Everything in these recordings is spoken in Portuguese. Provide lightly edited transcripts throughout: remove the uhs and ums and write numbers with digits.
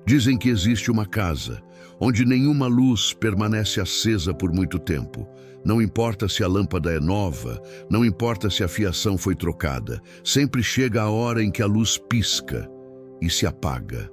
Dizem que existe uma casa onde nenhuma luz permanece acesa por muito tempo. Não importa se a lâmpada é nova, não importa se a fiação foi trocada, sempre chega a hora em que a luz pisca e se apaga.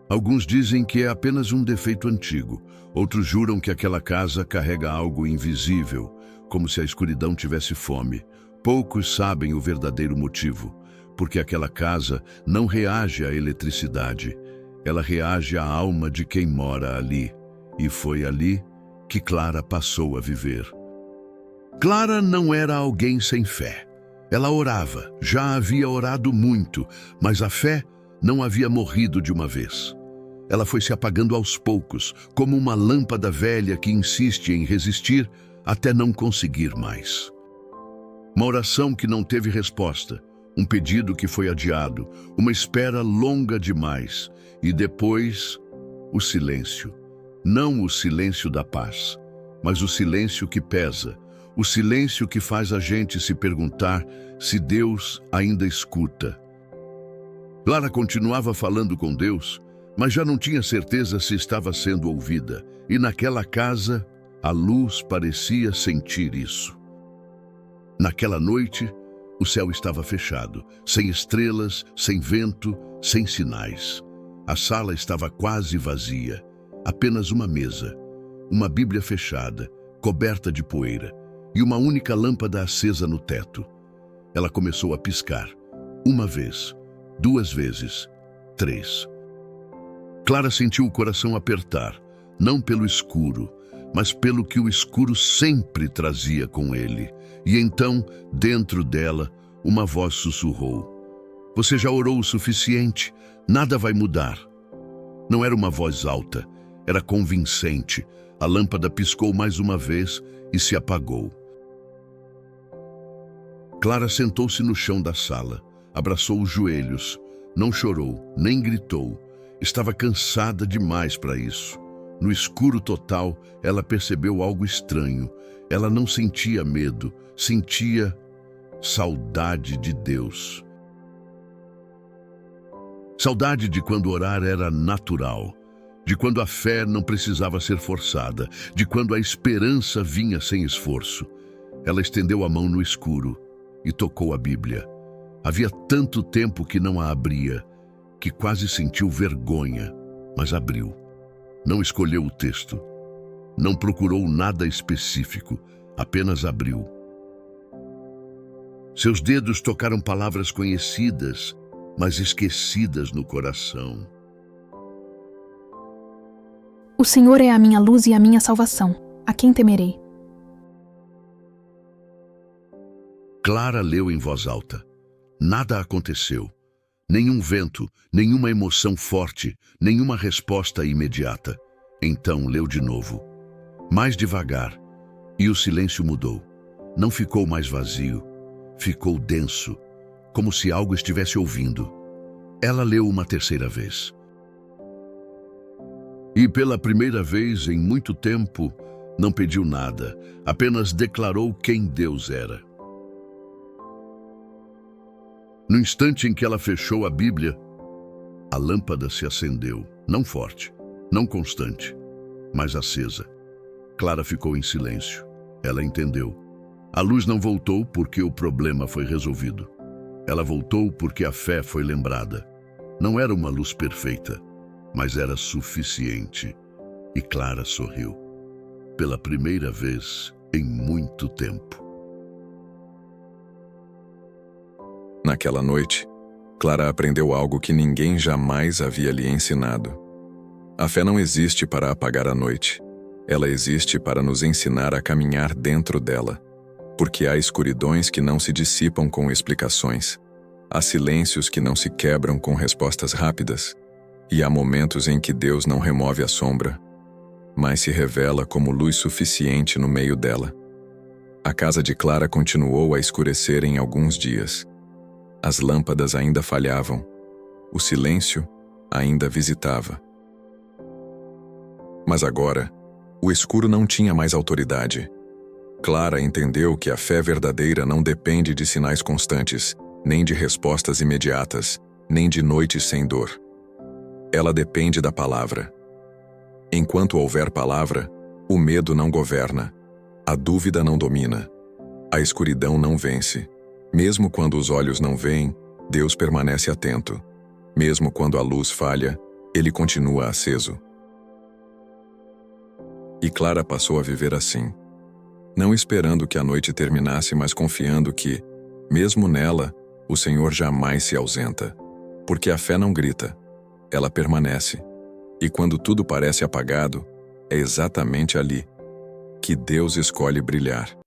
Alguns dizem que é apenas um defeito antigo, outros juram que aquela casa carrega algo invisível, como se a escuridão tivesse fome. Poucos sabem o verdadeiro motivo, porque aquela casa não reage à eletricidade, ela reage à alma de quem mora ali, e foi ali que Clara passou a viver. Clara não era alguém sem fé. Ela orava, já havia orado muito, mas a fé não havia morrido de uma vez. Ela foi se apagando aos poucos, como uma lâmpada velha que insiste em resistir até não conseguir mais. Uma oração que não teve resposta, um pedido que foi adiado, uma espera longa demais, e depois o silêncio. Não o silêncio da paz, mas o silêncio que pesa, o silêncio que faz a gente se perguntar se Deus ainda escuta. Clara continuava falando com Deus, mas já não tinha certeza se estava sendo ouvida, e naquela casa a luz parecia sentir isso. Naquela noite, o céu estava fechado, sem estrelas, sem vento, sem sinais. A sala estava quase vazia, apenas uma mesa, uma Bíblia fechada, coberta de poeira, e uma única lâmpada acesa no teto. Ela começou a piscar, uma vez, 2 vezes, 3. Clara sentiu o coração apertar, não pelo escuro, mas pelo que o escuro sempre trazia com ele. E então, dentro dela, uma voz sussurrou: "Você já orou o suficiente, nada vai mudar." Não era uma voz alta, era convincente. A lâmpada piscou mais uma vez e se apagou. Clara sentou-se no chão da sala, abraçou os joelhos, não chorou, nem gritou. Estava cansada demais para isso. No escuro total, ela percebeu algo estranho. Ela não sentia medo, sentia saudade de Deus. Saudade de quando orar era natural, de quando a fé não precisava ser forçada, de quando a esperança vinha sem esforço. Ela estendeu a mão no escuro e tocou a Bíblia. Havia tanto tempo que não a abria, que quase sentiu vergonha, mas abriu. Não escolheu o texto, não procurou nada específico, apenas abriu. Seus dedos tocaram palavras conhecidas, mas esquecidas no coração. O Senhor é a minha luz e a minha salvação. A quem temerei? Clara leu em voz alta. Nada aconteceu. Nenhum vento, nenhuma emoção forte, nenhuma resposta imediata. Então leu de novo. Mais devagar. E o silêncio mudou. Não ficou mais vazio. Ficou denso, como se algo estivesse ouvindo. Ela leu uma terceira vez. E pela primeira vez em muito tempo, não pediu nada, apenas declarou quem Deus era. No instante em que ela fechou a Bíblia, a lâmpada se acendeu, não forte, não constante, mas acesa. Clara ficou em silêncio. Ela entendeu. A luz não voltou porque o problema foi resolvido. Ela voltou porque a fé foi lembrada. Não era uma luz perfeita, mas era suficiente. E Clara sorriu. Pela primeira vez em muito tempo. Naquela noite, Clara aprendeu algo que ninguém jamais havia lhe ensinado. A fé não existe para apagar a noite. Ela existe para nos ensinar a caminhar dentro dela. Porque há escuridões que não se dissipam com explicações. Há silêncios que não se quebram com respostas rápidas. E há momentos em que Deus não remove a sombra, mas se revela como luz suficiente no meio dela. A casa de Clara continuou a escurecer em alguns dias. As lâmpadas ainda falhavam. O silêncio ainda visitava. Mas agora, o escuro não tinha mais autoridade. Clara entendeu que a fé verdadeira não depende de sinais constantes, nem de respostas imediatas, nem de noites sem dor. Ela depende da palavra. Enquanto houver palavra, o medo não governa, a dúvida não domina, a escuridão não vence. Mesmo quando os olhos não veem, Deus permanece atento. Mesmo quando a luz falha, Ele continua aceso. E Clara passou a viver assim, não esperando que a noite terminasse, mas confiando que, mesmo nela, o Senhor jamais se ausenta. Porque a fé não grita, ela permanece. E quando tudo parece apagado, é exatamente ali que Deus escolhe brilhar.